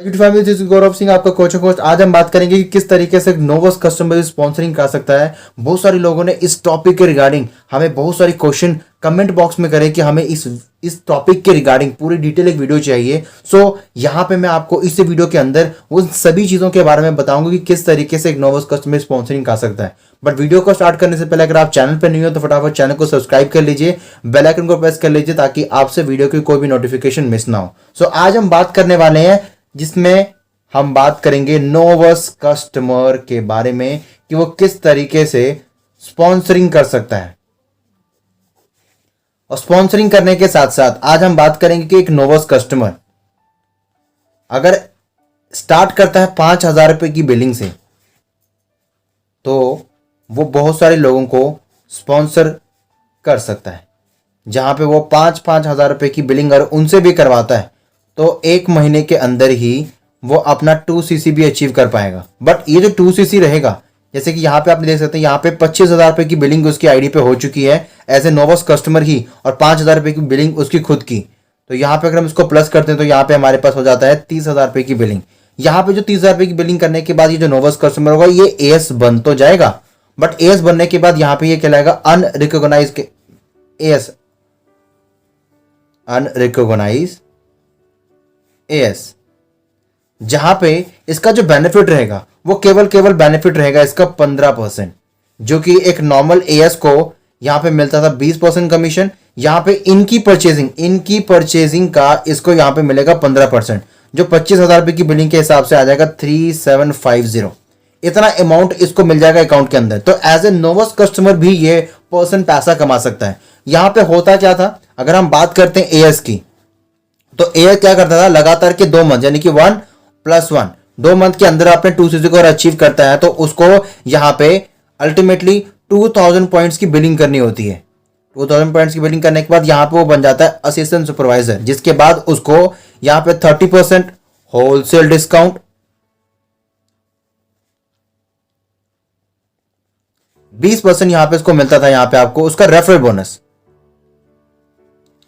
Family, this is Gaurav Singh, आपका coach. आज हम बात करेंगे कि किस तरीके से नोवस कस्टमर स्पॉन्सरिंग कर सकता है। बहुत सारे लोगों ने इस टॉपिक के रिगार्डिंग हमें बहुत सारी क्वेश्चन कमेंट बॉक्स में करे कि हमें इस टॉपिक के रिगार्डिंग पूरी डिटेल एक वीडियो चाहिए। यहाँ पे मैं आपको इस वीडियो के अंदर उन सभी चीजों के बारे में बताऊंगा कि किस तरीके से एक नोवस कस्टमर स्पॉन्सरिंग कर सकता है। बट वीडियो को स्टार्ट करने से पहले अगर आप चैनल पर नहीं हो तो फटाफट चैनल को सब्सक्राइब कर लीजिए, बेल आइकन को प्रेस कर लीजिए ताकि आपसे वीडियो की कोई भी नोटिफिकेशन मिस ना हो। आज हम बात करने वाले हैं जिसमें हम बात करेंगे नोवस कस्टमर के बारे में कि वो किस तरीके से स्पॉन्सरिंग कर सकता है। और स्पॉन्सरिंग करने के साथ साथ आज हम बात करेंगे कि एक नोवस कस्टमर अगर स्टार्ट करता है 5,000 रुपए की बिलिंग से तो वो बहुत सारे लोगों को स्पॉन्सर कर सकता है। जहां पे वो 5,000 रुपए की बिलिंग अगर उनसे भी करवाता है तो एक महीने के अंदर ही वो अपना 2cc भी अचीव कर पाएगा। बट ये जो 2cc रहेगा, जैसे कि यहाँ पे आप देख सकते हैं, यहाँ पे 25,000 रुपए की बिलिंग उसकी आईडी पे हो चुकी है एज ए नोवस कस्टमर ही, और 5,000 रुपए की बिलिंग उसकी खुद की। तो यहाँ पे अगर हम इसको प्लस करते हैं तो यहाँ पे हमारे पास हो जाता है 30,000 रुपए की बिलिंग। यहाँ पे जो 30,000 रुपए की बिलिंग करने के बाद ये जो नोवस कस्टमर होगा ये एएस बन तो जाएगा, बट एएस बनने के बाद यहाँ पे ये कहलाएगा अनरिकॉग्नाइज एएस, अनरिकॉग्नाइज एएस। जहां पे इसका जो बेनिफिट रहेगा वो केवल बेनिफिट रहेगा इसका 15%, जो कि एक नॉर्मल एएस को यहां पे मिलता था 20% कमीशन। यहां पे इनकी परचेजिंग का इसको यहां पे मिलेगा 15%, जो 25,000 रुपए की बिलिंग के हिसाब से आ जाएगा 3750। इतना अमाउंट इसको मिल जाएगा अकाउंट के अंदर। तो एज ए नोवस कस्टमर भी ये पर्सन पैसा कमा सकता है। यहां पे होता क्या था, अगर हम बात करते हैं एएस की, तो एएस क्या करता था, लगातार के 2 मंथ यानी कि 1+1 2 मंथ के अंदर अपने 2cc को अचीव करता है तो उसको यहां पे अल्टीमेटली 2000 पॉइंट्स की बिलिंग करनी होती है। 2000 पॉइंट्स की बिलिंग करने के बाद यहां पे वो बन जाता है असिस्टेंट सुपरवाइजर, जिसके बाद उसको यहां पे 30% होलसेल डिस्काउंट, 20% यहां पे इसको मिलता था यहां पे आपको उसका रेफरल बोनस,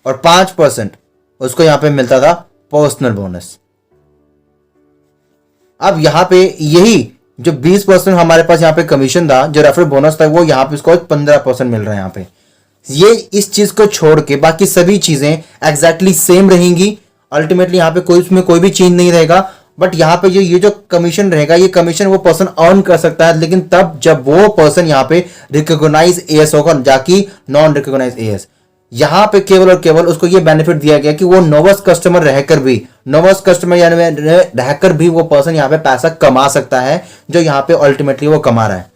और 5% उसको यहां पे मिलता था पर्सनल बोनस। अब यहां पे यही जो 20% हमारे पास यहां पे कमीशन था, जो रेफरल बोनस था, वो यहां पे इसको 15% मिल रहा है। यहां पे ये इस चीज को छोड़ के बाकी सभी चीजें एग्जैक्टली सेम रहेंगी। अल्टीमेटली यहां पे उसमें कोई भी चेंज नहीं रहेगा। बट यहां पे ये जो कमीशन रहेगा, ये कमीशन वो पर्सन अर्न कर सकता है, लेकिन तब जब वो पर्सन यहां पे रिकॉग्नाइज एएस होगा, जाकि नॉन रिकॉग्नाइज एएस। यहां पे केवल और केवल उसको ये बेनिफिट दिया गया कि वो नोवस कस्टमर रहकर भी, नोवस कस्टमर यानी रहकर भी वो पर्सन यहां पे पैसा कमा सकता है, जो यहां पे अल्टीमेटली वो कमा रहा है।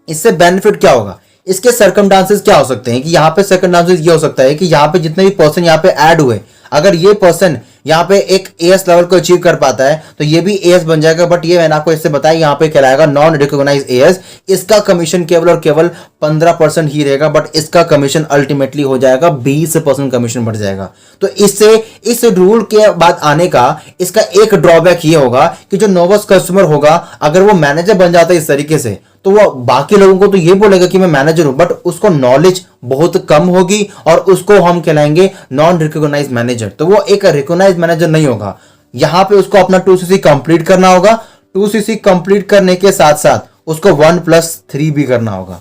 इससे बेनिफिट क्या होगा, इसके सर्कमस्टांसेस क्या हो सकते हैं कि यहां पे सर्कमस्टांसेस ये हो सकता है कि यहां पे जितने भी पर्सन यहां पे ऐड हुए, अगर ये पर्सन यहां पे एक एएस लेवल को अचीव कर पाता है तो ये भी एएस बन जाएगा। बट ये मैंने आपको इससे बताया यहां पे कहलाएगा नॉन रिकॉग्नाइज एएस। इसका कमीशन केवल और केवल 15% ही रहेगा, बट इसका कमीशन अल्टीमेटली हो जाएगा 20% कमीशन बढ़ जाएगा। तो इससे इस रूल के बाद आने का इसका एक ड्रॉबैक ये होगा कि जो नोवस कस्टमर होगा, अगर वो मैनेजर बन जाता है इस तरीके से, तो वो बाकी लोगों को तो ये बोलेगा कि मैं मैनेजर हूं, बट उसको नॉलेज बहुत कम होगी और उसको हम कहलाएंगे नॉन रिकॉग्नाइज मैनेजर। तो वो एक रिकॉग्नाइज मैनेजर नहीं होगा। यहां पे उसको अपना 2cc कंप्लीट करना होगा। 2cc कंप्लीट करने के साथ साथ उसको 1+3 भी करना होगा।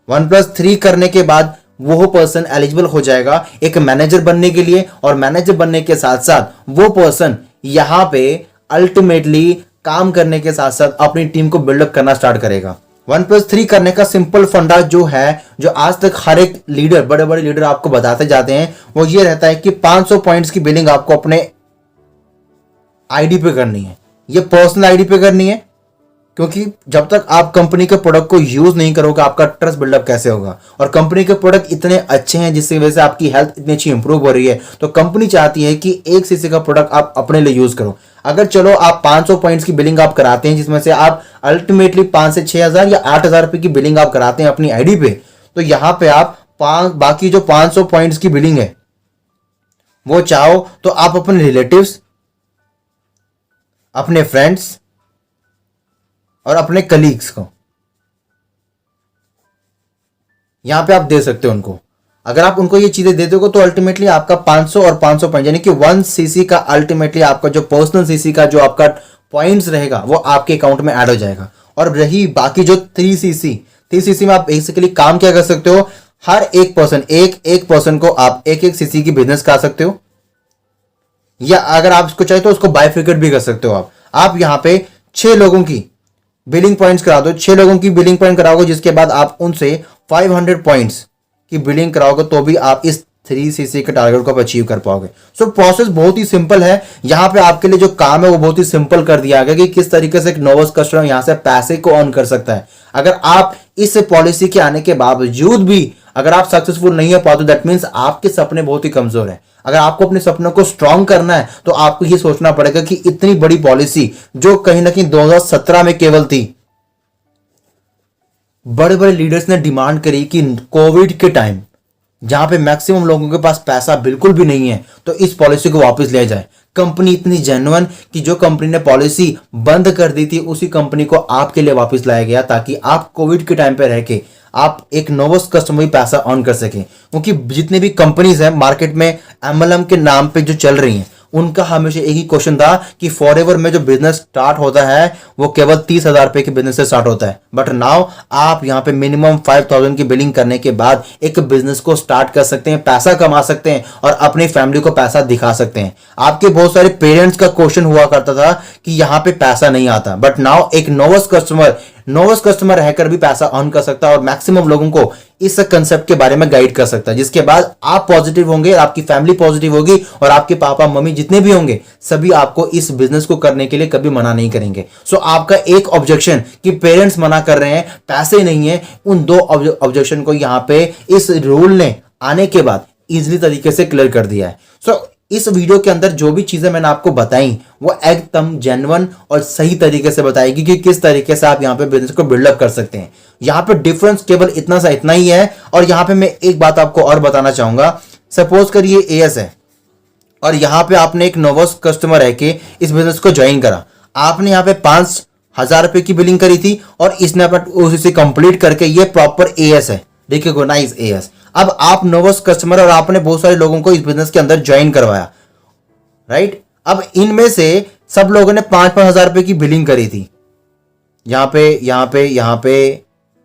1+3 करने के बाद वो पर्सन एलिजिबल हो जाएगा एक मैनेजर बनने के लिए, और मैनेजर बनने के साथ साथ वो पर्सन यहां पे अल्टीमेटली काम करने के साथ साथ अपनी टीम को बिल्डअप करना स्टार्ट करेगा। 1+3 करने का सिंपल फंडा जो है, जो आज तक हर एक लीडर, बड़े बड़े लीडर आपको बताते जाते हैं, वो ये रहता है कि 500 पॉइंट्स की बिलिंग आपको अपने आईडी पे करनी है। ये पर्सनल आईडी पे करनी है, क्योंकि जब तक आप कंपनी के प्रोडक्ट को यूज नहीं करोगे आपका ट्रस्ट बिल्डअप कैसे होगा। और कंपनी के प्रोडक्ट इतने अच्छे हैं जिसकी वजह से आपकी हेल्थ इतनी अच्छी इंप्रूव हो रही है, तो कंपनी चाहती है कि 1cc का प्रोडक्ट आप अपने लिए यूज करो। अगर चलो आप 500 पॉइंट्स की बिलिंग आप कराते हैं, जिसमें से आप अल्टीमेटली 5 से 6,000 या 8,000 रुपए की बिलिंग आप कराते हैं अपनी आईडी पे, तो यहां पे आप बाकी जो 500 पॉइंट्स की बिलिंग है वो चाहो तो आप अपने रिलेटिव्स, अपने फ्रेंड्स और अपने कलीग्स को यहां पे आप दे सकते हो उनको। अगर आप उनको ये चीजें दे दोगे तो अल्टीमेटली आपका 500 और 505 यानी कि 1 सीसी का अल्टीमेटली आपका जो पर्सनल सीसी का जो आपका पॉइंट्स रहेगा वो आपके अकाउंट में ऐड हो जाएगा। और रही बाकी जो 3 सीसी में आप बेसिकली काम क्या कर सकते हो, हर एक पर्सन को आप एक सीसी की बिजनेस करा सकते हो, या अगर आप इसको चाहे तो उसको बाइफिकेट भी कर सकते हो। आप यहां पे 6 लोगों की बिलिंग पॉइंट्स करा दो, 6 लोगों की बिलिंग पॉइंट कराओगे, जिसके बाद आप उनसे 500 पॉइंट्स की बिलिंग कराओगे तो भी आप इस 3 सीसी के टारगेट को अचीव कर पाओगे। सो प्रोसेस बहुत ही सिंपल है। यहां पे आपके लिए जो काम है वो बहुत ही सिंपल कर दिया गया कि किस तरीके से एक नोवस कस्टमर यहां से पैसे को अर्न कर सकता है। अगर आप इस पॉलिसी के आने के बावजूद भी अगर आप सक्सेसफुल नहीं हो पाते, दैट मीन्स आपके सपने बहुत ही कमजोर है। अगर आपको अपने सपनों को स्ट्रांग करना है तो आपको ये सोचना पड़ेगा कि इतनी बड़ी पॉलिसी जो कहीं ना कहीं 2017 में केवल थी, बड़े बड़े लीडर्स ने डिमांड करी कि कोविड के टाइम जहां पे मैक्सिमम लोगों के पास पैसा बिल्कुल भी नहीं है तो इस पॉलिसी को वापस ले जाए। कंपनी इतनी जेन्युइन कि जो कंपनी ने पॉलिसी बंद कर दी थी उसी कंपनी को आपके लिए वापस लाया गया ताकि आप कोविड के टाइम पे रह के आप एक नोवस कस्टमर पैसा अर्न कर सकें। क्योंकि जितने भी कंपनीज हैं मार्केट में एमएलएम के नाम पे जो चल रही हैं, उनका हमेशा एक ही क्वेश्चन था कि फॉरएवर में जो बिजनेस स्टार्ट होता है वो केवल 30,000 रुपए के बिजनेस से स्टार्ट होता है। बट नाउ आप यहां पे मिनिमम 5,000 की बिलिंग करने के बाद एक बिजनेस को स्टार्ट कर सकते हैं, पैसा कमा सकते हैं और अपनी फैमिली को पैसा दिखा सकते हैं। आपके बहुत सारे पेरेंट्स का क्वेश्चन हुआ करता था कि यहां पे पैसा नहीं आता, बट नाउ एक नोवस कस्टमर रहकर भी पैसा अर्न कर सकता है और मैक्सिमम लोगों को इस कंसेप्ट के बारे में गाइड कर सकता है, जिसके बाद आप पॉजिटिव होंगे, आपकी फैमिली पॉजिटिव होगी और आपके पापा मम्मी जितने भी होंगे सभी आपको इस बिजनेस को करने के लिए कभी मना नहीं करेंगे। सो आपका एक ऑब्जेक्शन कि पेरेंट्स मना कर रहे हैं, पैसे नहीं है, उन 2 ऑब्जेक्शन को यहां पे इस रूल ने आने के बाद इजीली तरीके से क्लियर कर दिया है। सो इस वीडियो के अंदर जो भी चीजें मैंने आपको बताई वो एकदम जेन्युइन और सही तरीके से बताएगी कि किस तरीके से आप यहां पे बिजनेस को बिल्डअप कर सकते हैं। यहां पे डिफरेंस केवल इतना ही है। और यहां पे मैं एक बात आपको और बताना चाहूंगा, सपोज करिए एएस है और यहां पे आपने एक नोवस कस्टमर है कि इस बिजनेस को ज्वाइन करा, आपने यहां पे 5,000 रुपए की बिलिंग करी थी और इसने उसे कंप्लीट करके ये प्रॉपर एएस है, रिकॉग्नाइज एएस। अब आप नोवस कस्टमर और आपने बहुत सारे लोगों को इस बिजनेस के अंदर ज्वाइन करवाया, राइट। अब इनमें से सब लोगों ने 5,000 रुपए की बिलिंग करी थी, यहां पे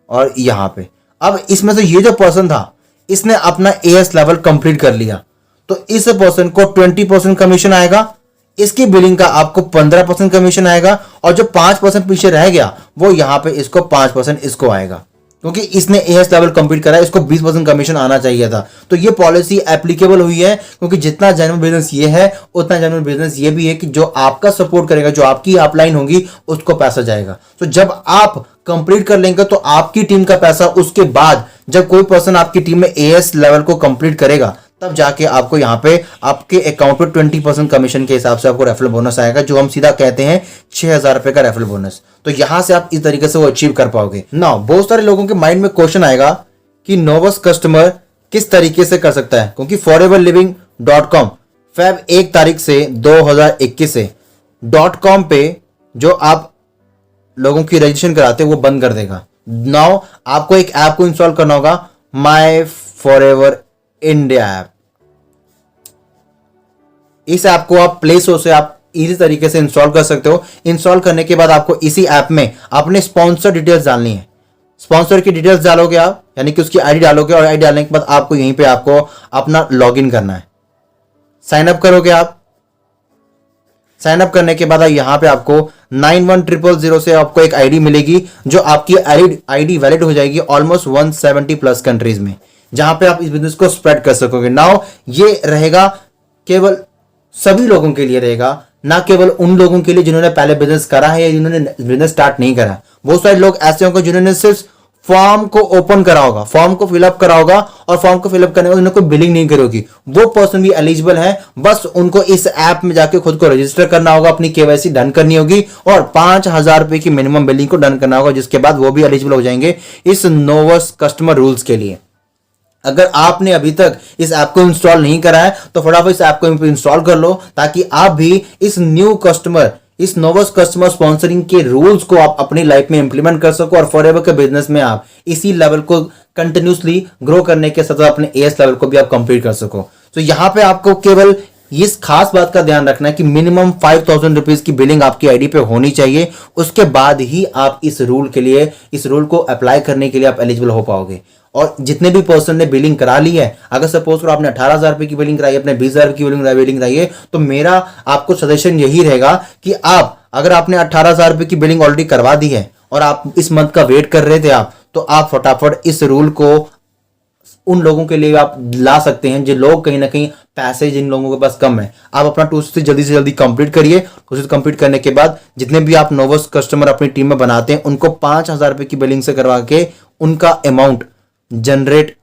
और यहां पे। अब इसमें से ये जो पर्सन था इसने अपना एएस लेवल कंप्लीट कर लिया, तो इस पर्सन को 20% कमीशन आएगा, इसकी बिलिंग का आपको 15% कमीशन आएगा और जो 5% पीछे रह गया वो यहां पे इसको 5% इसको आएगा, क्योंकि इसने एएस लेवल कंप्लीट करा है, इसको 20% कमीशन आना चाहिए था। तो ये पॉलिसी एप्लीकेबल हुई है क्योंकि जितना जेन्युइन बिजनेस ये है उतना जेन्युइन बिजनेस ये भी है कि जो आपका सपोर्ट करेगा, जो आपकी अपलाइन होगी उसको पैसा जाएगा। तो जब आप कंप्लीट कर लेंगे तो आपकी टीम का पैसा, उसके बाद जब कोई पर्सन आपकी टीम में एएस लेवल को कंप्लीट करेगा तब जाके आपको यहां पे आपके अकाउंट पे 20% कमीशन के हिसाब से आपको रेफरल बोनस आएगा, जो हम सीधा कहते हैं 6,000 रुपए का रेफरल बोनस। तो यहां से आप इस तरीके से वो अचीव कर पाओगे। नाउ बहुत सारे लोगों के माइंड में क्वेश्चन आएगा कि नोवस कस्टमर किस तरीके से कर सकता है, क्योंकि foreverliving.com फेब 1 तारीख से 2021 से .com पे जो आप लोगों की रजिस्ट्रेशन कराते हैं वो बंद कर देगा। नाउ आपको एक ऐप को इंस्टॉल करना होगा, माई फॉरएवर इंडिया ऐप। इस ऐप को आप प्ले स्टोर से आप इजी तरीके से इंस्टॉल कर सकते हो। इंस्टॉल करने के बाद आपको इसी ऐप में अपने स्पॉन्सर डिटेल्स डालनी है। स्पॉन्सर की डिटेल्स डालोगे आप, यानी कि उसकी आईडी डालोगे और आईडी डालने के बाद आपको यहीं पे आपको अपना लॉगिन करना है। साइन अप करोगे आप, साइन अप करने के बाद यहां पे आपको 9100 से आपको एक आईडी मिलेगी, जो आपकी आईडी वैलिड हो जाएगी ऑलमोस्ट 170+ कंट्रीज में, जहां पे आप इस बिजनेस को स्प्रेड कर सकोगे। नाउ ये रहेगा केवल सभी लोगों के लिए रहेगा, ना केवल उन लोगों के लिए जिन्होंने पहले बिजनेस करा है या जिन्होंने बिजनेस स्टार्ट नहीं करा। बहुत सारे लोग ऐसे होंगे जिन्होंने सिर्फ फॉर्म को ओपन करा होगा, फॉर्म को फिलअप करा होगा और फॉर्म को फिलअप करने में उन्होंने कोई बिलिंग नहीं करी होगी। वो पर्सन भी एलिजिबल है, बस उनको इस ऐप में जाके खुद को रजिस्टर करना होगा, अपनी केवाईसी डन करनी होगी और 5,000 रुपए की मिनिमम बिलिंग को डन करना होगा, जिसके बाद वो भी एलिजिबल हो जाएंगे इस नोवस कस्टमर रूल्स के लिए। अगर आपने अभी तक इस ऐप को इंस्टॉल नहीं करा है तो फटाफट इस ऐप को इंस्टॉल कर लो, ताकि आप भी इस न्यू कस्टमर, इस नोवस कस्टमर स्पॉन्सरिंग के रूल्स को आप अपनी लाइफ में इंप्लीमेंट कर सको और फॉरएवर के बिजनेस में आप इसी लेवल को कंटिन्यूसली ग्रो करने के साथ अपने एएस लेवल को भी आप कंप्लीट कर सको। तो यहाँ पे आपको केवल इस खास बात का ध्यान रखना है कि मिनिमम 5,000 रुपीज की बिलिंग आपकी आईडी पे होनी चाहिए, उसके बाद ही आप इस रूल को अप्लाई करने के लिए आप एलिजिबल हो पाओगे। और जितने भी पर्सन ने बिलिंग करा ली है, अगर सपोज करो आपने 18,000 रुपए की बिलिंग कराई है, अपने 20,000 की बिलिंग कराई है, तो मेरा आपको सजेशन यही रहेगा कि आप, अगर आपने 18,000 रुपए की बिलिंग ऑलरेडी करवा दी है और आप इस मंथ का वेट कर रहे थे तो आप फटाफट इस रूल को उन लोगों के लिए आप ला सकते हैं जो लोग कहीं ना कहीं पैसे जिन लोगों के पास कम है। आप अपना टूल से जल्दी कंप्लीट करिए। टूल कंप्लीट करने के बाद जितने भी आप नोवस कस्टमर अपनी टीम में बनाते हैं उनको 5,000 रुपए की बिलिंग से करवा के उनका अमाउंट जनरेट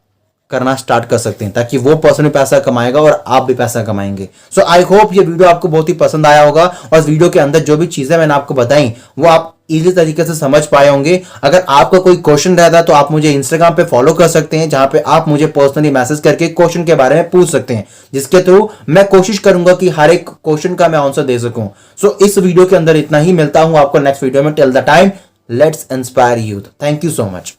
करना स्टार्ट कर सकते हैं, ताकि वो पर्सन भी पैसा कमाएगा और आप भी पैसा कमाएंगे। सो आई होप ये वीडियो आपको बहुत ही पसंद आया होगा और इस वीडियो के अंदर जो भी चीजें मैंने आपको बताई वो आप इजी तरीके से समझ पाए होंगे। अगर आपका कोई क्वेश्चन रहता है तो आप मुझे इंस्टाग्राम पे फॉलो कर सकते हैं, जहां पे आप मुझे पर्सनली मैसेज करके क्वेश्चन के बारे में पूछ सकते हैं, जिसके थ्रू मैं कोशिश करूंगा कि हर एक क्वेश्चन का मैं आंसर दे सकूं। सो इस वीडियो के अंदर इतना ही, मिलता हूं आपको नेक्स्ट वीडियो में। Till the time, let's inspire youth. Thank you so much.